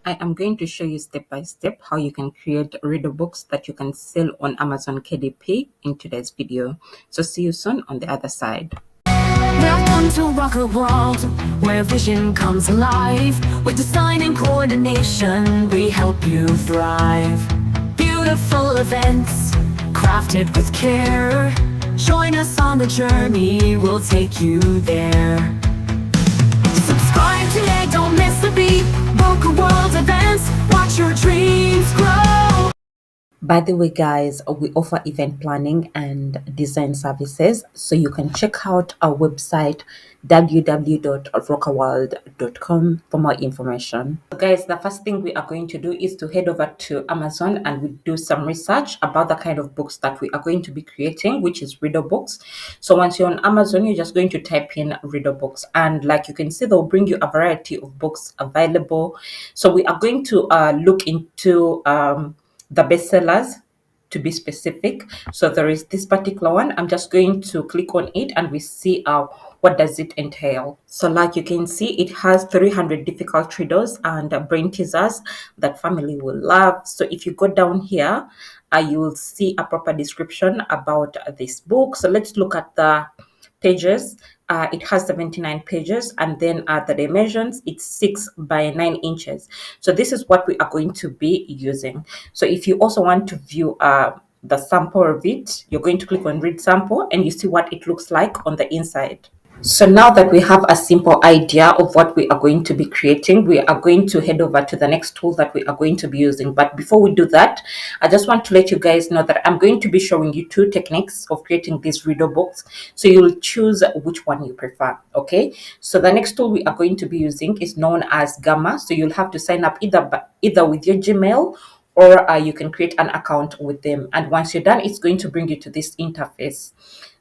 I am going to show you step by step how you can create Riddle books that you can sell on Amazon KDP in today's video. So see you soon on the other side. Welcome to rock a world where vision comes alive. With design and coordination, we help you thrive. Beautiful events, crafted with care. Join us on the journey, we'll take you there. Subscribe today, don't miss a beat. Book a world events, watch your dreams grow. By the way, guys, we offer event planning and design services, so you can check out our website www.rockaworld.com for more information. So guys, the first thing we are going to do is to head over to Amazon and we do some research about the kind of books that we are going to be creating, which is Riddle books. So once you're on Amazon, you're just going to type in Riddle books, and like you can see, they'll bring you a variety of books available. So we are going to look into the bestsellers, to be specific. So there is this particular one. I'm just going to click on it and we see what does it entail. So like you can see, it has 300 difficult riddles and brain teasers that family will love. So if you go down here, you will see a proper description about this book. So let's look at the pages. It has 79 pages, and then the dimensions, it's 6 by 9 inches. So this is what we are going to be using. So if you also want to view the sample of it, you're going to click on read sample and you see what it looks like on the inside. So now that we have a simple idea of what we are going to be creating, we are going to head over to the next tool that we are going to be using. But before we do that, I just want to let you guys know that I'm going to be showing you 2 techniques of creating these Riddle books. So you'll choose which one you prefer, okay? So the next tool we are going to be using is known as Gamma. So you'll have to sign up either with your Gmail, or you can create an account with them. And once you're done, it's going to bring you to this interface.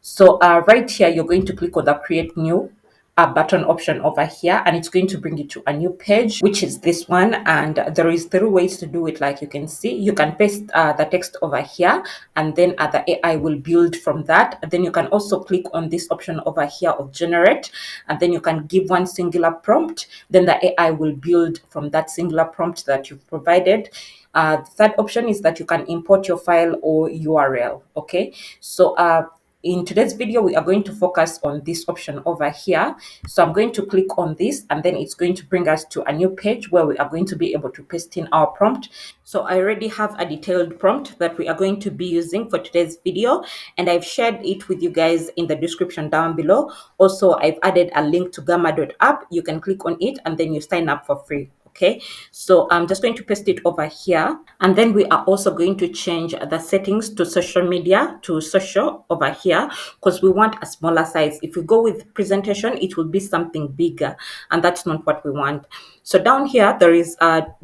So right here, you're going to click on the create new button option over here, and it's going to bring you to a new page, which is this one. And there is 3 ways to do it. Like you can see, you can paste the text over here, and then the AI will build from that. Then you can also click on this option over here of generate, and then you can give one singular prompt. Then the AI will build from that singular prompt that you've provided. The third option is that you can import your file or URL. Okay, so in today's video, we are going to focus on this option over here. So I'm going to click on this, and then it's going to bring us to a new page where we are going to be able to paste in our prompt. So I already have a detailed prompt that we are going to be using for today's video, and I've shared it with you guys in the description down below. Also, I've added a link to Gamma.app. You can click on it and then you sign up for free. Okay, so I'm just going to paste it over here, and then we are also going to change the settings to social media to social over here, because we want a smaller size. If we go with presentation, it will be something bigger, and that's not what we want. So down here, there is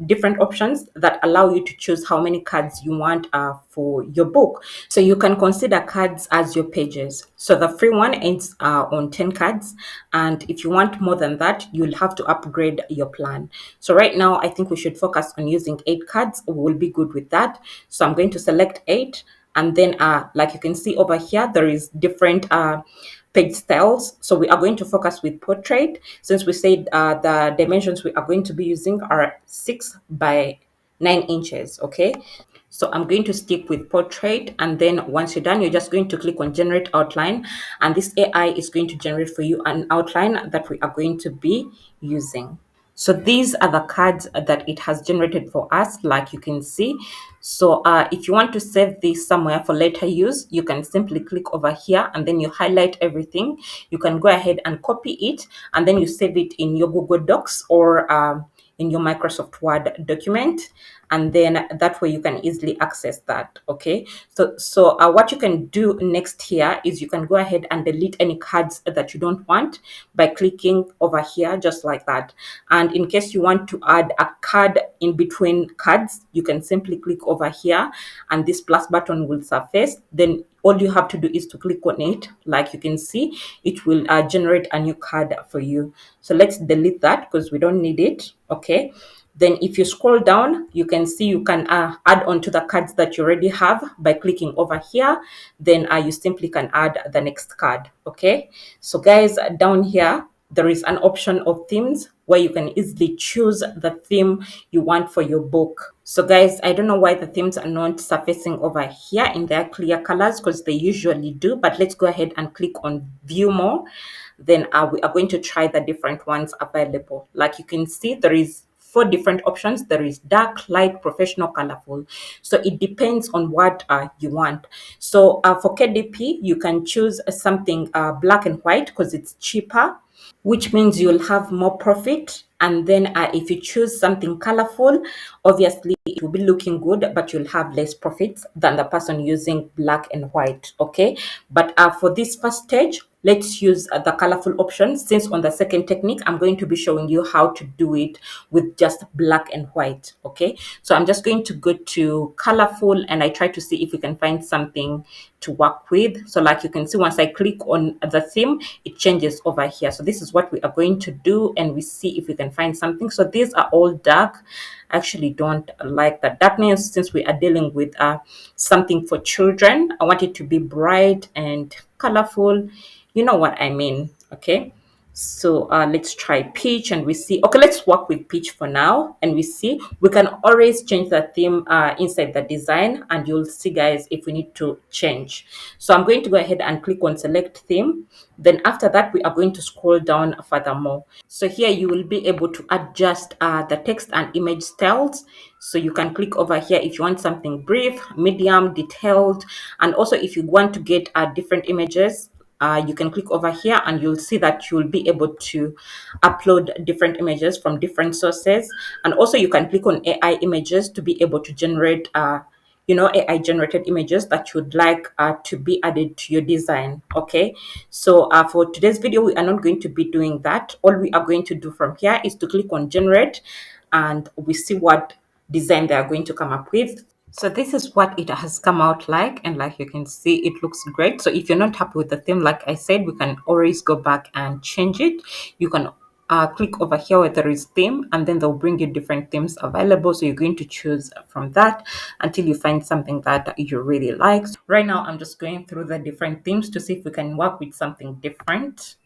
different options that allow you to choose how many cards you want for your book. So you can consider cards as your pages. So the free one ends on 10 cards. And if you want more than that, you'll have to upgrade your plan. So right now, I think we should focus on using 8 cards. We will be good with that. So I'm going to select 8. And then like you can see over here, there is different page styles. So we are going to focus with portrait, since we said the dimensions we are going to be using are 6 by 9 inches. Okay, so I'm going to stick with portrait, and then once you're done, you're just going to click on generate outline, and this AI is going to generate for you an outline that we are going to be using. So these are the cards that it has generated for us, like you can see. So if you want to save this somewhere for later use, you can simply click over here and then you highlight everything. You can go ahead and copy it, and then you save it in your Google Docs or in your Microsoft Word document, and then that way you can easily access that. Okay, so what you can do next here is you can go ahead and delete any cards that you don't want by clicking over here, just like that. And in case you want to add a card in between cards, you can simply click over here and this plus button will surface. Then all you have to do is to click on it. Like you can see, it will generate a new card for you. So let's delete that because we don't need it. Okay, then if you scroll down, you can see you can add on to the cards that you already have by clicking over here. Then you simply can add the next card. Okay, so guys, down here there is an option of themes where you can easily choose the theme you want for your book. So guys, I don't know why the themes are not surfacing over here in their clear colors, because they usually do, but let's go ahead and click on view more. Then we are going to try the different ones available. Like you can see, there is 4 different options. There is dark, light, professional, colorful. So it depends on what you want. So for KDP, you can choose something black and white because it's cheaper, which means you'll have more profit. And then if you choose something colorful, obviously it will be looking good, but you'll have less profits than the person using black and white. Okay, but for this first stage, let's use the colorful option, since on the second technique I'm going to be showing you how to do it with just black and white. Okay, so I'm just going to go to colorful and I try to see if we can find something to work with. So like you can see, once I click on the theme, it changes over here. So this is what we are going to do, and we see if we can find something. So these are all dark. I actually don't like the darkness, since we are dealing with something for children. I want it to be bright and colorful. You know what I mean? Okay, so let's try peach and we see. Okay, let's work with peach for now, and we see we can always change the theme inside the design, and you'll see guys if we need to change. So I'm going to go ahead and click on select theme. Then after that, we are going to scroll down furthermore. So here you will be able to adjust the text and image styles. So you can click over here if you want something brief, medium, detailed, and also if you want to get different images, you can click over here and you'll see that you'll be able to upload different images from different sources. And also you can click on AI images to be able to generate AI generated images that you'd like to be added to your design. Okay, so for today's video, we are not going to be doing that. All we are going to do from here is to click on generate, and we see what design they are going to come up with. So this is what it has come out like, and like you can see, it looks great. So if you're not happy with the theme, like I said, we can always go back and change it. You can click over here where there is theme, and then they'll bring you different themes available. So you're going to choose from that until you find something that you really like. So right now, I'm just going through the different themes to see if we can work with something different.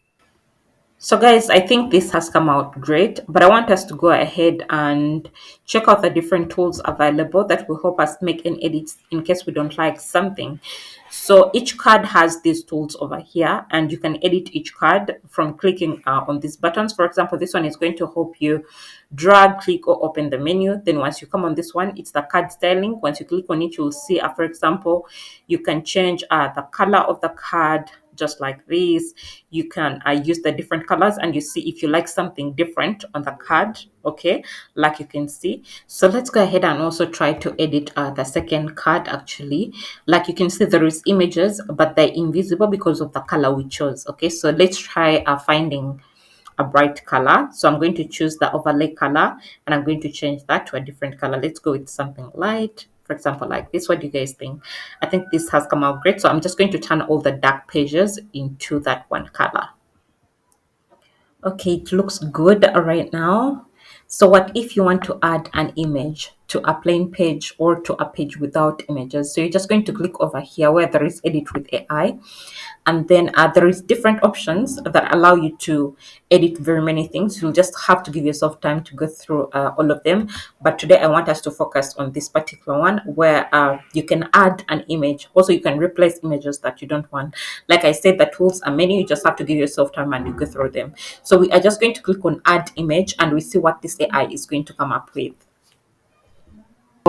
So guys, I think this has come out great, but I want us to go ahead and check out the different tools available that will help us make an edit in case we don't like something. So each card has these tools over here, and you can edit each card from clicking on these buttons. For example, this one is going to help you drag, click, or open the menu. Then once you come on this one, it's the card styling. Once you click on it, you'll see, for example, you can change the color of the card, just like this. You can use the different colors, and you see if you like something different on the card. Okay, like you can see. So let's go ahead and also try to edit the second card. Actually, like you can see, there is images, but they're invisible because of the color we chose. Okay, so let's try finding a bright color. So I'm going to choose the overlay color, and I'm going to change that to a different color. Let's go with something light, for example, like this. What do you guys think? I think this has come out great. So I'm just going to turn all the dark pages into that one color. Okay, it looks good right now. So what if you want to add an image to a plain page or to a page without images? So you're just going to click over here where there is edit with AI, and then there is different options that allow you to edit very many things. You'll just have to give yourself time to go through all of them, but today I want us to focus on this particular one where you can add an image. Also, you can replace images that you don't want. Like I said, the tools are many. You just have to give yourself time and you go through them. So we are just going to click on add image, and we see what this AI is going to come up with.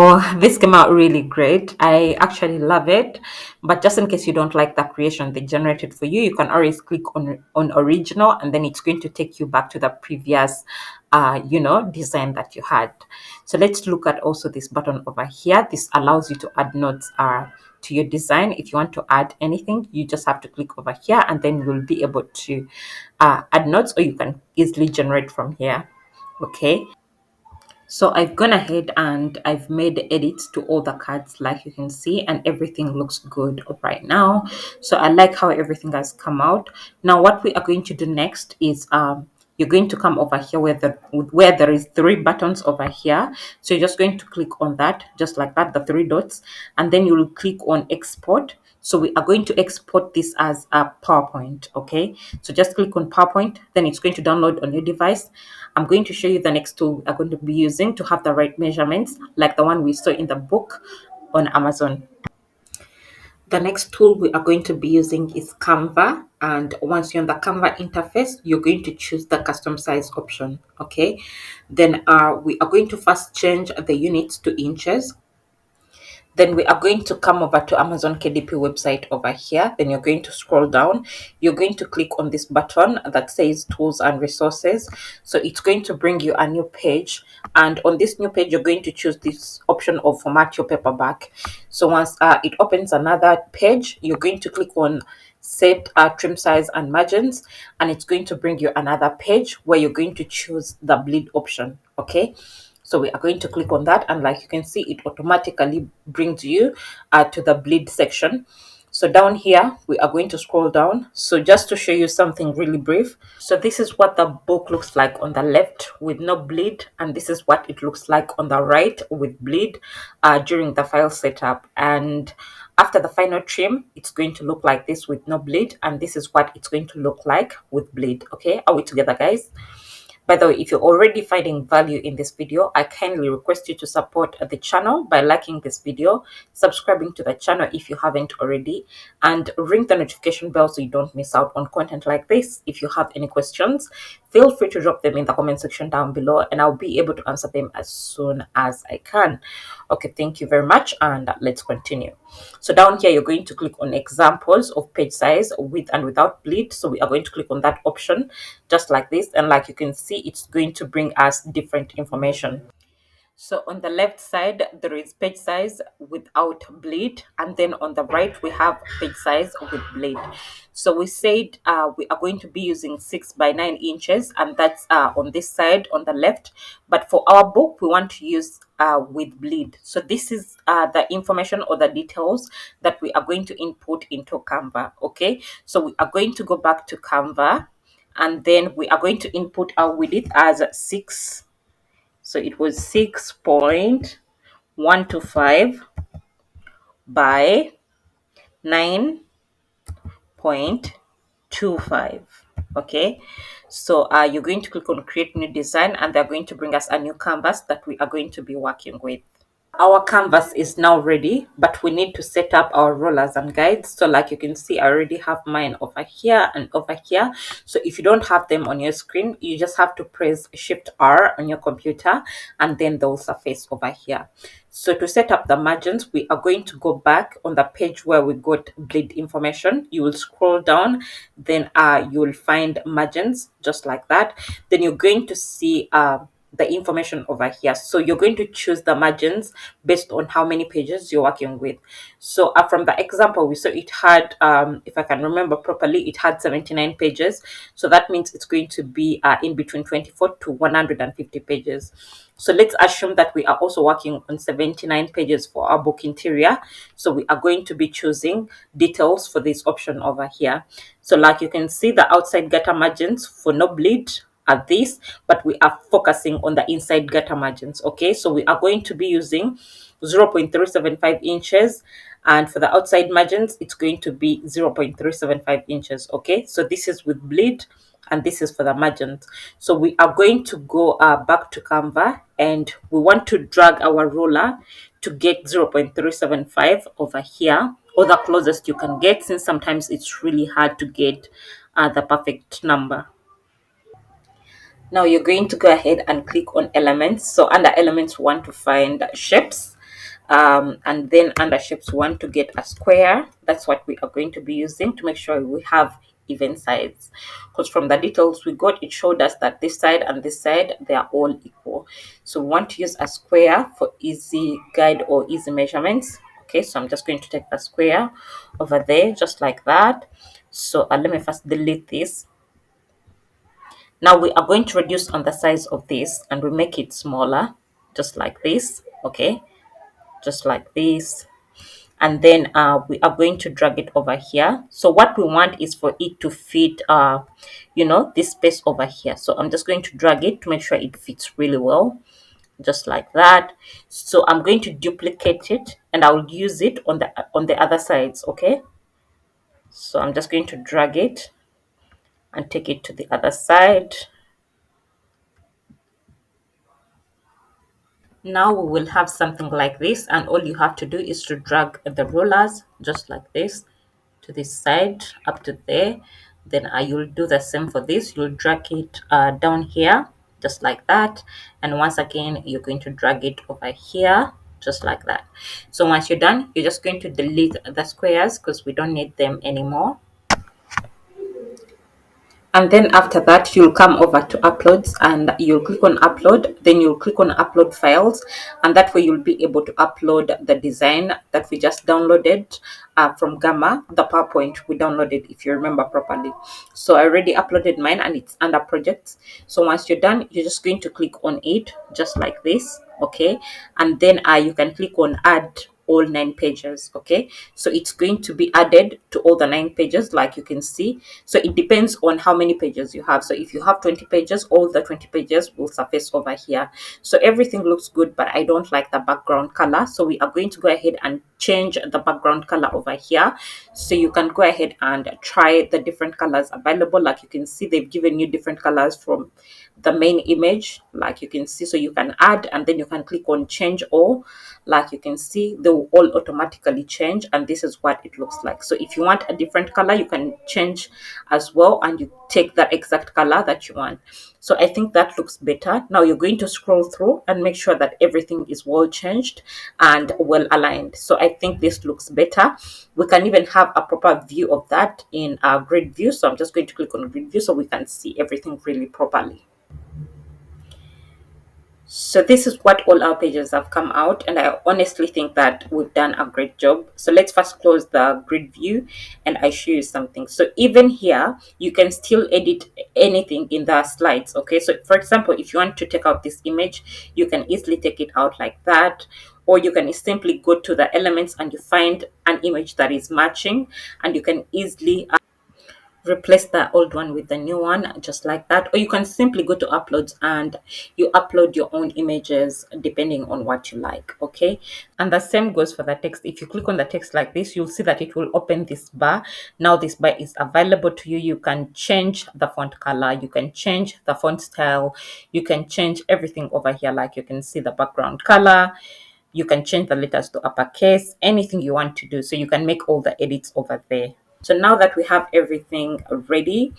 Oh, this came out really great. I actually love it. But just in case you don't like the creation they generated for you, you can always click on original, and then it's going to take you back to the previous design that you had. So let's look at also this button over here. This allows you to add notes to your design. If you want to add anything, you just have to click over here, and then you'll be able to add notes, or you can easily generate from here. Okay, so I've gone ahead and I've made edits to all the cards, like you can see, and everything looks good right now. So I like how everything has come out. Now what we are going to do next is you're going to come over here where there is 3 buttons over here. So you're just going to click on that, just like that, the 3 dots, and then you will click on export. So we are going to export this as a PowerPoint. Okay, so just click on PowerPoint, then it's going to download on your device. I'm going to show you the next tool we are going to be using to have the right measurements, like the one we saw in the book on Amazon. The next tool we are going to be using is Canva. And once you're on the Canva interface, you're going to choose the custom size option. Okay, then we are going to first change the units to inches. Then we are going to come over to Amazon KDP website over here. Then you're going to scroll down. You're going to click on this button that says tools and resources. So it's going to bring you a new page. And on this new page, you're going to choose this option of format your paperback. So once it opens another page, you're going to click on set trim size and margins, and it's going to bring you another page where you're going to choose the bleed option. Okay, so we are going to click on that, and like you can see, it automatically brings you to the bleed section. So down here, we are going to scroll down. So just to show you something really brief. So this is what the book looks like on the left with no bleed. And this is what it looks like on the right with bleed during the file setup. And after the final trim, it's going to look like this with no bleed. And this is what it's going to look like with bleed. Okay, are we together, guys? By the way, if you're already finding value in this video, I kindly request you to support the channel by liking this video, subscribing to the channel if you haven't already, and ring the notification bell so you don't miss out on content like this. If you have any questions, feel free to drop them in the comment section down below, and I'll be able to answer them as soon as I can. Okay, thank you very much, and let's continue. So down here, you're going to click on examples of page size with and without bleed. So we are going to click on that option just like this, and like you can see, it's going to bring us different information. So on the left side, there is page size without bleed. And then on the right, we have page size with bleed. So we said we are going to be using 6 by 9 inches, and that's on this side on the left. But for our book, we want to use with bleed. So this is the information or the details that we are going to input into Canva. Okay, so we are going to go back to Canva, and then we are going to input our width as 6. So it was 6.125 by 9.25. Okay, so you're going to click on create new design, and they're going to bring us a new canvas that we are going to be working with. Our canvas is now ready, but we need to set up our rollers and guides. So like you can see, I already have mine over here and over here. So if you don't have them on your screen, you just have to press Shift R on your computer, and then they'll surface over here. So to set up the margins, we are going to go back on the page where we got bleed information. You will scroll down, then you will find margins just like that. Then you're going to see the information over here. So you're going to choose the margins based on how many pages you're working with. So from the example we saw, it had if I can remember properly, it had 79 pages. So that means it's going to be in between 24 to 150 pages. So let's assume that we are also working on 79 pages for our book interior. So we are going to be choosing details for this option over here. So like you can see, the outside gutter margins for no bleed are this, but we are focusing on the inside gutter margins. Okay, so we are going to be using 0.375 inches, and for the outside margins, it's going to be 0.375 inches. Okay, so this is with bleed, and this is for the margins. So we are going to go back to Canva, and we want to drag our ruler to get 0.375 over here, or the closest you can get, since sometimes it's really hard to get the perfect number. Now you're going to go ahead and click on elements. So under elements, we want to find shapes. And then under shapes, we want to get a square. That's what we are going to be using to make sure we have even sides. Because from the details we got, it showed us that this side and this side, they are all equal. So we want to use a square for easy guide or easy measurements. Okay, so I'm just going to take the square over there, just like that. So let me first delete this. Now we are going to reduce on the size of this, and we make it smaller, just like this. Okay, just like this. And then we are going to drag it over here. So what we want is for it to fit this space over here. So I'm just going to drag it to make sure it fits really well. just like that. So I'm going to duplicate it and I'll use it on the other sides. Okay, so I'm just going to drag it and take it to the other side. Now we will have something like this, and all you have to do is to drag the rulers just like this to this side up to there. Then you'll do the same for this. You'll drag it down here just like that, and once again you're going to drag it over here just like that. So once you're done, you're just going to delete the squares because we don't need them anymore. And then after that, you'll come over to uploads and you'll click on upload. Then you'll click on upload files, and that way you'll be able to upload the design that we just downloaded from Gamma, the PowerPoint we downloaded, if you remember properly. So I already uploaded mine and it's under projects. So once you're done, you're just going to click on it just like this. Okay, and then you can click on add all 9 pages. Okay, so it's going to be added to all the 9 pages, like you can see. So it depends on how many pages you have. So if you have 20 pages, all the 20 pages will surface over here. So everything looks good, but I don't like the background color, so we are going to go ahead and change the background color over here. So you can go ahead and try the different colors available. Like you can see, they've given you different colors from the main image, like you can see. So you can add and then you can click on change all. Like you can see, they will all automatically change, and this is what it looks like. So if you want a different color, you can change as well, and you take that exact color that you want. So I think that looks better. Now you're going to scroll through and make sure that everything is well changed and well aligned. So I think this looks better. We can even have a proper view of that in our grid view. So I'm just going to click on grid view so we can see everything really properly. So this is what all our pages have come out, and I honestly think that we've done a great job. So let's first close the grid view and I show you something. So even here, you can still edit anything in the slides. Okay, so for example, if you want to take out this image, you can easily take it out like that, or you can simply go to the elements and you find an image that is matching, and you can easily replace the old one with the new one just like that. Or you can simply go to uploads and you upload your own images depending on what you like. Okay, and the same goes for the text. If you click on the text like this, you'll see that it will open this bar. Now this bar is available to you. You can change the font color, you can change the font style, you can change everything over here. Like you can see the background color, you can change the letters to uppercase, anything you want to do. So you can make all the edits over there. So now that we have everything ready,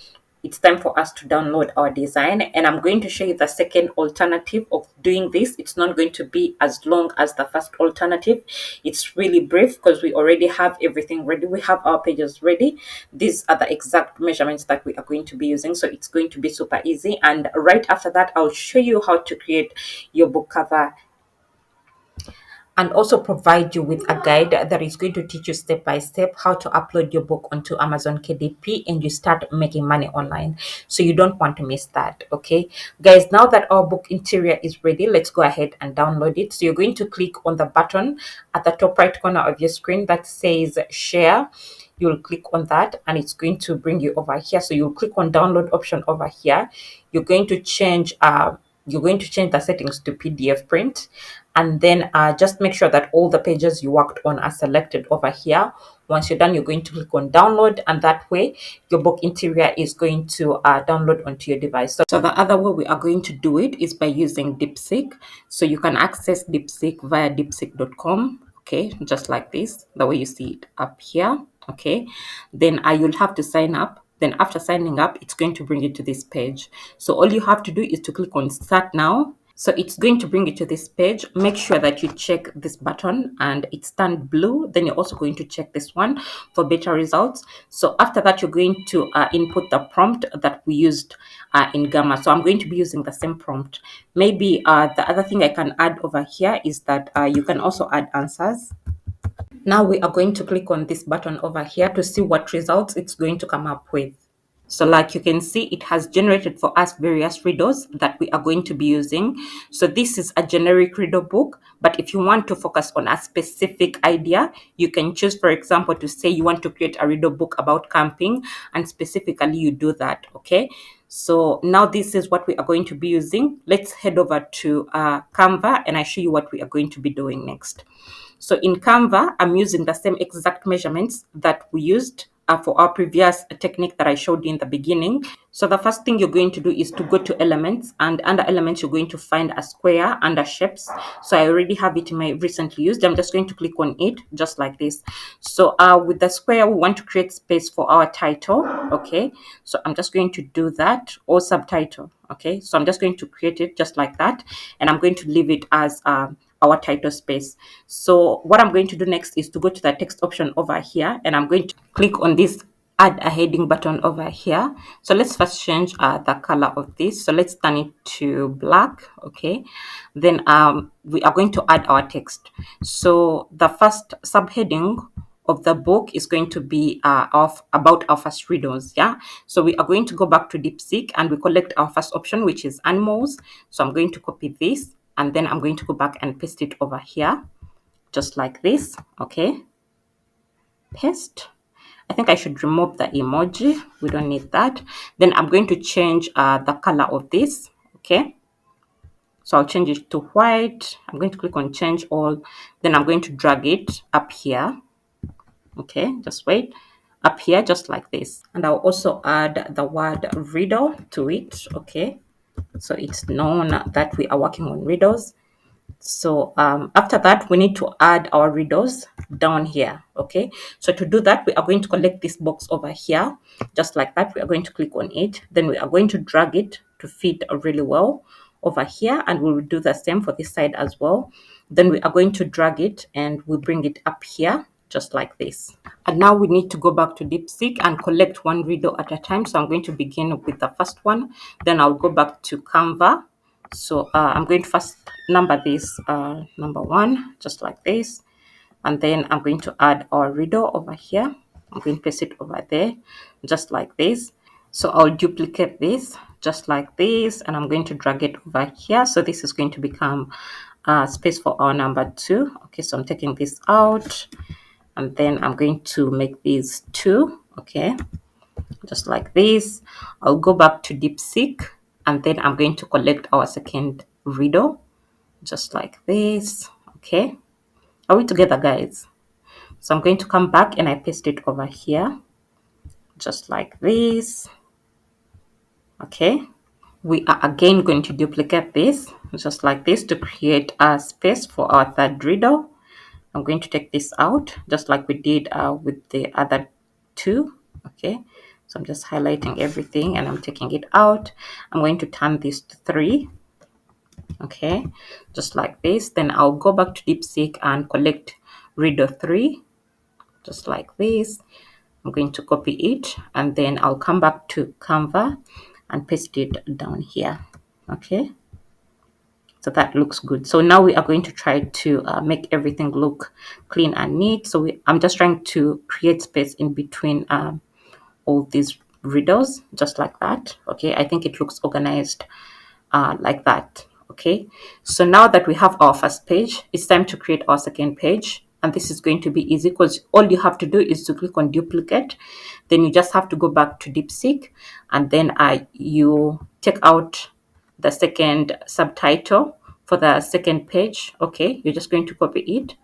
it's time for us to download our design, and I'm going to show you the second alternative of doing this. It's not going to be as long as the first alternative. It's really brief because we already have everything ready. We have our pages ready. These are the exact measurements that we are going to be using, so it's going to be super easy. And right after that, I'll show you how to create your book cover and also provide you with a guide that is going to teach you step by step how to upload your book onto Amazon KDP and you start making money online. So you don't want to miss that. Okay, guys, now that our book interior is ready, let's go ahead and download it. So you're going to click on the button at the top right corner of your screen that says share. You'll click on that and it's going to bring you over here. So you'll click on download option over here. You're going to change the settings to PDF print, and then just make sure that all the pages you worked on are selected over here. Once you're done, you're going to click on download, and that way your book interior is going to download onto your device. So the other way we are going to do it is by using DeepSeek. So you can access DeepSeek via deepseek.com. Okay, just like this, the way you see it up here. Okay, then you'll have to sign up. Then after signing up, it's going to bring you to this page. So all you have to do is to click on start now. So it's going to bring you to this page. Make sure that you check this button and it's turned blue. Then you're also going to check this one for better results. So after that, you're going to input the prompt that we used in Gamma. So I'm going to be using the same prompt. Maybe the other thing I can add over here is that you can also add answers. Now we are going to click on this button over here to see what results it's going to come up with. So like you can see, it has generated for us various riddles that we are going to be using. So this is a generic riddle book, but if you want to focus on a specific idea, you can choose, for example, to say you want to create a riddle book about camping, and specifically you do that. Okay, So now this is what we are going to be using. Let's head over to Canva and I show you what we are going to be doing next. So in Canva, I'm using the same exact measurements that we used for our previous technique that I showed you in the beginning. So the first thing you're going to do is to go to elements, and under elements, you're going to find a square under shapes. So I already have it in my recently used. I'm just going to click on it just like this. So with the square, we want to create space for our title. Okay. So I'm just going to do that, or subtitle. Okay. So I'm just going to create it just like that. And I'm going to leave it as our title space. So what I'm going to do next is to go to the text option over here, and I'm going to click on this add a heading button over here. So let's first change the color of this. So let's turn it to black. Okay. Then we are going to add our text. So the first subheading of the book is going to be about our first riddles. Yeah. So we are going to go back to DeepSeek and we collect our first option, which is animals. So I'm going to copy this and then I'm going to go back and paste it over here just like this. Okay. Paste. I think I should remove the emoji. We don't need that. Then I'm going to change the color of this. Okay. So I'll change it to white. I'm going to click on change all. Then I'm going to drag it up here. Okay, just wait. Up here, just like this. And I'll also add the word riddle to it. Okay. So it's known that we are working on riddles. So after that, we need to add our riddles down here. Okay. So to do that, we are going to collect this box over here, just like that. We are going to click on it. Then we are going to drag it to fit really well over here. And we will do the same for this side as well. Then we are going to drag it and we bring it up here, just like this. And now we need to go back to DeepSeek and collect one riddle at a time. So I'm going to begin with the first one. Then I'll go back to Canva. So I'm going to first number this number one, just like this. And then I'm going to add our riddle over here. I'm going to paste it over there, just like this. So I'll duplicate this, just like this. And I'm going to drag it over here. So this is going to become space for our number two. Okay, so I'm taking this out. And then I'm going to make these two. Okay, just like this. I'll go back to DeepSeek and then I'm going to collect our second riddle, just like this. Okay, are we together, guys? So I'm going to come back and I paste it over here, just like this. Okay, we are again going to duplicate this, just like this, to create a space for our third riddle. I'm going to take this out, just like we did with the other two. Okay, so I'm just highlighting everything and I'm taking it out. I'm going to turn this to 3. Okay, just like this. Then I'll go back to DeepSeek and collect riddle 3, just like this. I'm going to copy it and then I'll come back to Canva and paste it down here. Okay, so that looks good. So now we are going to try to make everything look clean and neat. So I'm just trying to create space in between all these riddles, just like that. Okay, I think it looks organized like that. Okay, so now that we have our first page, it's time to create our second page. And this is going to be easy because all you have to do is to click on duplicate. Then you just have to go back to DeepSeek and then you take out the second subtitle for the second page. Okay, you're just going to copy it,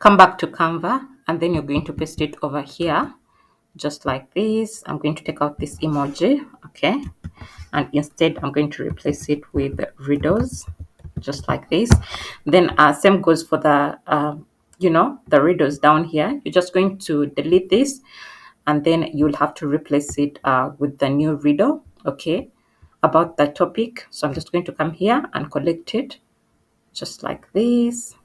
come back to Canva, and then you're going to paste it over here, just like this. I'm going to take out this emoji. Okay, and instead I'm going to replace it with riddles, just like this. Then same goes for the the riddles down here. You're just going to delete this and then you'll have to replace it with the new riddle, okay, about the topic. So I'm just going to come here and collect it, just like this.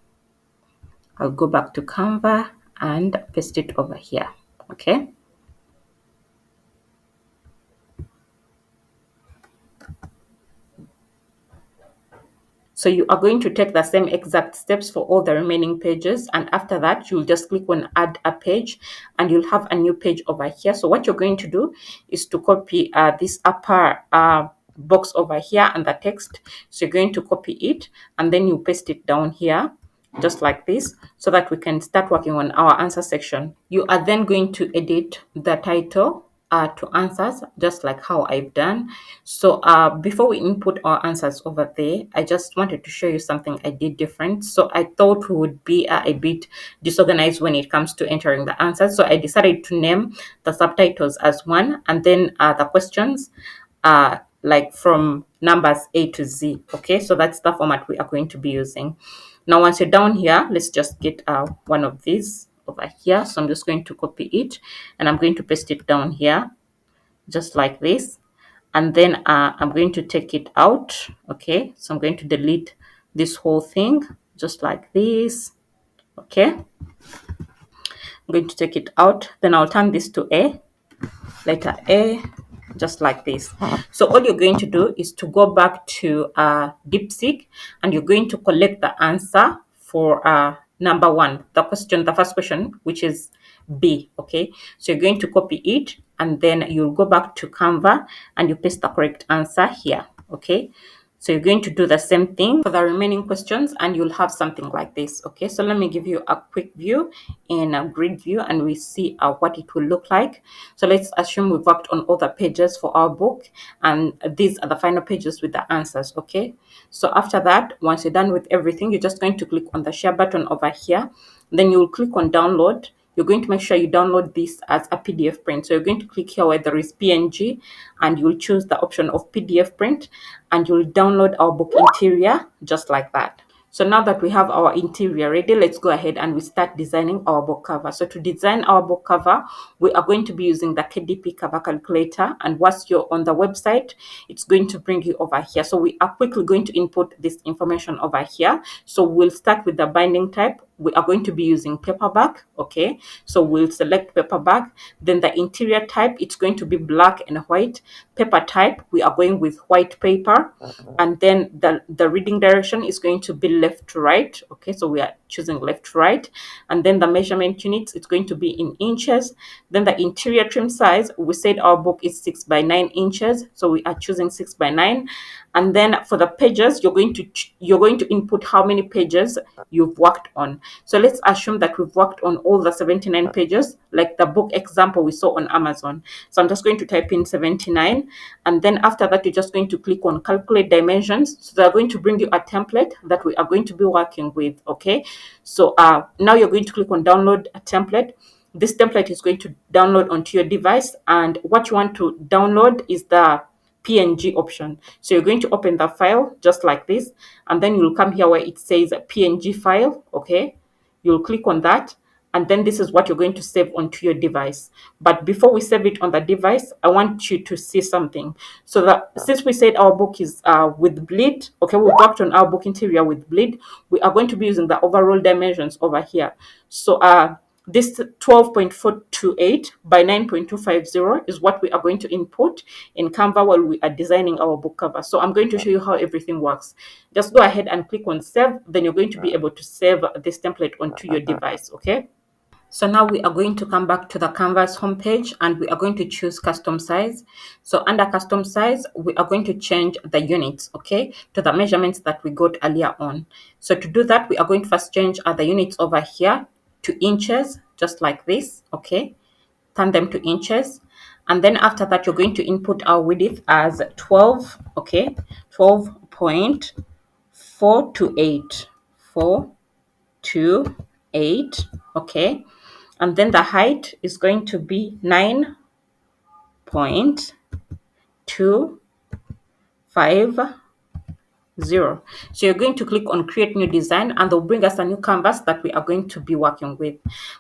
I'll go back to Canva and paste it over here. Okay, so you are going to take the same exact steps for all the remaining pages, and after that you'll just click on add a page and you'll have a new page over here. So what you're going to do is to copy this upper box over here and the text. So you're going to copy it and then you paste it down here, just like this, so that we can start working on our answer section. You are then going to edit the title to answers, just like how I've done. So before we input our answers over there, I just wanted to show you something I did different. So I thought we would be a bit disorganized when it comes to entering the answers. So I decided to name the subtitles as one, and then the questions like from numbers A to Z. Okay, so that's the format we are going to be using. Now, once you're down here, let's just get one of these over here. So I'm just going to copy it and I'm going to paste it down here, just like this. And then I'm going to take it out. Okay, so I'm going to delete this whole thing, just like this. Okay, I'm going to take it out. Then I'll turn this to A, letter A, just like this. So all you're going to do is to go back to DeepSeek, and you're going to collect the answer for number one, the first question, which is B. Okay, so you're going to copy it, and then you'll go back to Canva and you paste the correct answer here. Okay, so you're going to do the same thing for the remaining questions, and you'll have something like this. Okay, so let me give you a quick view in a grid view, and we see what it will look like. So let's assume we've worked on all the pages for our book, and these are the final pages with the answers. Okay, so after that, once you're done with everything, you're just going to click on the share button over here. Then you'll click on download. You're going to make sure you download this as a PDF print. So you're going to click here where there is PNG, and you'll choose the option of PDF print, and you'll download our book interior just like that. So now that we have our interior ready, let's go ahead and we start designing our book cover. So to design our book cover, we are going to be using the KDP cover calculator. And once you're on the website, it's going to bring you over here. So we are quickly going to input this information over here. So we'll start with the binding type. We are going to be using paperback. Okay, so we'll select paperback. Then the interior type, it's going to be black and white. Paper type, we are going with white paper. And then the reading direction is going to be left to right. Okay, so we are choosing left to right. And then the measurement units, it's going to be in inches. Then the interior trim size, we said our book is 6 by 9 inches, so we are choosing 6 by 9. And then for the pages, you're going to input how many pages you've worked on. So let's assume that we've worked on all the 79 pages, like the book example we saw on Amazon. So I'm just going to type in 79, and then after that, you're just going to click on calculate dimensions. So they're going to bring you a template that we are going to be working with. Okay, so now you're going to click on download a template. This template is going to download onto your device, and what you want to download is the PNG option. So you're going to open the file just like this, and then you'll come here where it says PNG file. Okay, you'll click on that, and then this is what you're going to save onto your device. But before we save it on the device, I want you to see something. So that since we said our book is with bleed, okay, we worked on our book interior with bleed, we are going to be using the overall dimensions over here. So this 12.428 by 9.250 is what we are going to input in Canva while we are designing our book cover. So I'm going to show you how everything works. Just go ahead and click on save. Then you're going to be able to save this template onto your device. Okay. So now we are going to come back to the Canvas homepage, and we are going to choose custom size. So under custom size, we are going to change the units, okay, to the measurements that we got earlier on. So to do that, we are going to first change the units over here to inches, just like this, okay. Turn them to inches. And then after that, you're going to input our width as 12, okay, 12.428, 428, okay. And then the height is going to be 9.250. So you're going to click on create new design, and they'll bring us a new canvas that we are going to be working with.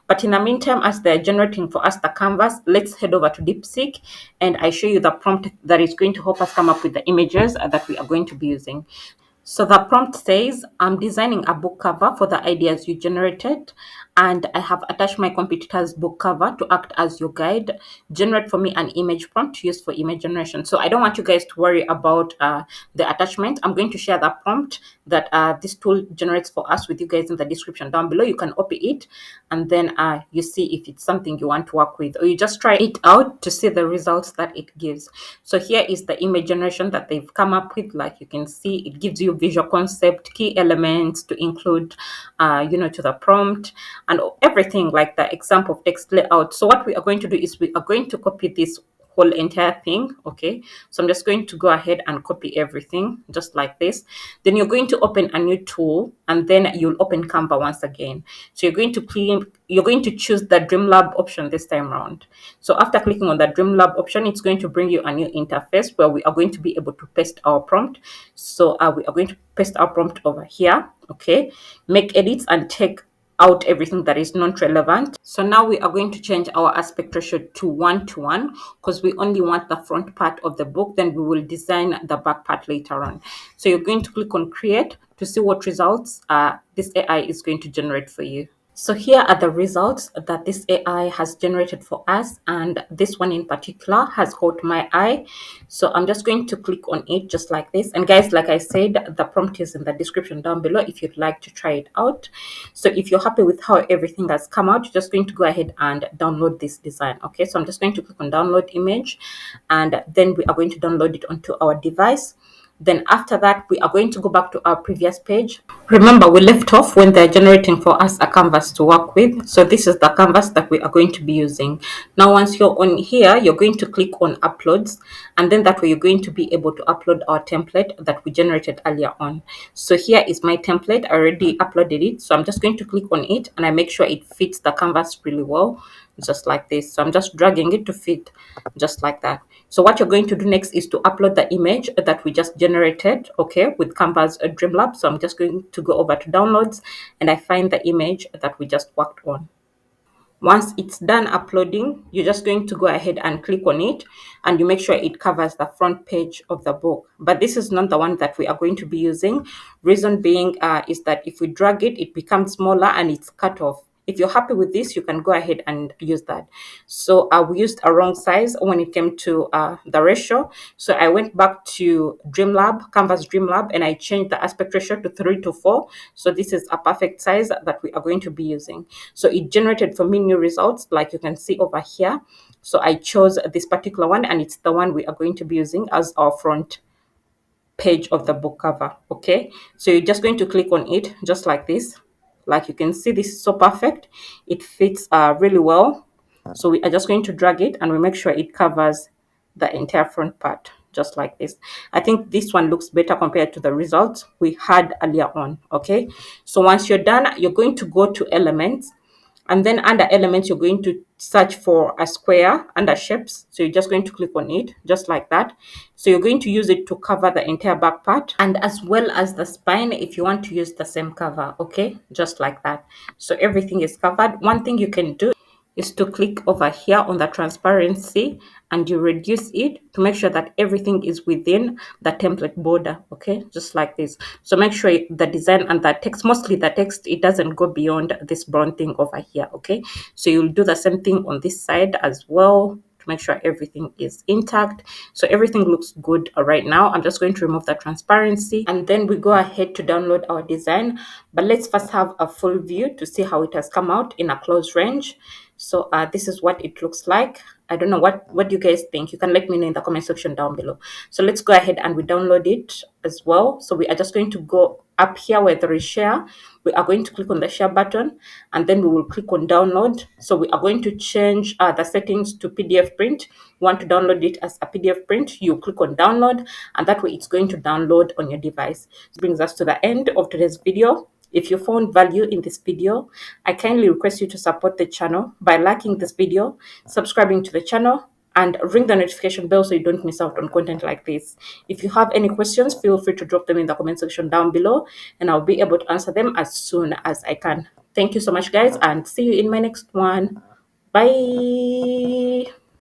But in the meantime, as they're generating for us the canvas, let's head over to DeepSeek and I show you the prompt that is going to help us come up with the images that we are going to be using. So the prompt says, I'm designing a book cover for the ideas you generated, and I have attached my competitor's book cover to act as your guide. Generate for me an image prompt used for image generation. So I don't want you guys to worry about the attachment. I'm going to share the prompt that this tool generates for us with you guys in the description down below. You can copy it, and then you see if it's something you want to work with, or you just try it out to see the results that it gives. So here is the image generation that they've come up with. Like you can see, it gives you visual concept, key elements to include, to the prompt, and everything like the example of text layout. So what we are going to do is we are going to copy this whole entire thing. Okay, so I'm just going to go ahead and copy everything just like this. Then you're going to open a new tool, and then you'll open Canva once again. So you're going to choose the DreamLab option this time around. So after clicking on the DreamLab option, it's going to bring you a new interface where we are going to be able to paste our prompt. So we are going to paste our prompt over here. Okay, make edits and take out everything that is not relevant. So now we are going to change our aspect ratio to 1:1 because we only want the front part of the book. Then we will design the back part later on. So you're going to click on create to see what results this AI is going to generate for you. So here are the results that this AI has generated for us, and this one in particular has caught my eye. So I'm just going to click on it just like this. And guys, like I said, the prompt is in the description down below if you'd like to try it out. So if you're happy with how everything has come out, you're just going to go ahead and download this design. Okay, so I'm just going to click on download image, and then we are going to download it onto our device. Then after that, we are going to go back to our previous page. Remember, we left off when they're generating for us a canvas to work with. So this is the canvas that we are going to be using. Now, once you're on here, you're going to click on uploads. And then that way you're going to be able to upload our template that we generated earlier on. So here is my template. I already uploaded it. So I'm just going to click on it and I make sure it fits the canvas really well, just like this. So I'm just dragging it to fit just like that. So what you're going to do next is to upload the image that we just generated, okay, with Canva's DreamLab. So I'm just going to go over to downloads and I find the image that we just worked on. Once it's done uploading, you're just going to go ahead and click on it and you make sure it covers the front page of the book. But this is not the one that we are going to be using. Reason being is that if we drag it, it becomes smaller and it's cut off. If you're happy with this, you can go ahead and use that. So we used a wrong size when it came to the ratio. So I went back to DreamLab, Canva's DreamLab, and I changed the aspect ratio to 3:4. So this is a perfect size that we are going to be using. So it generated for me new results, like you can see over here. So I chose this particular one, and it's the one we are going to be using as our front page of the book cover. Okay, so you're just going to click on it just like this. Like you can see, this is so perfect. It fits really well. So we are just going to drag it and we make sure it covers the entire front part just like this. I think this one looks better compared to the results we had earlier on. Okay, so once you're done, you're going to go to elements, and then under elements you're going to search for a square under shapes. So you're just going to click on it just like that. So you're going to use it to cover the entire back part and as well as the spine if you want to use the same cover. Okay, just like that. So everything is covered. One thing you can do is to click over here on the transparency and you reduce it to make sure that everything is within the template border. Okay, just like this. So make sure the design and the text, mostly the text, it doesn't go beyond this brown thing over here. Okay, so you'll do the same thing on this side as well to make sure everything is intact. So everything looks good right now. I'm just going to remove the transparency and then we go ahead to download our design. But let's first have a full view to see how it has come out in a close range. So this is what it looks like. I don't know what you guys think. You can let me know in the comment section down below. So let's go ahead and we download it as well. So we are just going to go up here where there is share. We are going to click on the share button and then we will click on download. So we are going to change the settings to PDF print. You want to download it as a PDF print, you click on download and that way it's going to download on your device. This brings us to the end of today's video. If you found value in this video, I kindly request you to support the channel by liking this video, subscribing to the channel, and ring the notification bell so you don't miss out on content like this. If you have any questions, feel free to drop them in the comment section down below, and I'll be able to answer them as soon as I can. Thank you so much, guys, and see you in my next one. Bye.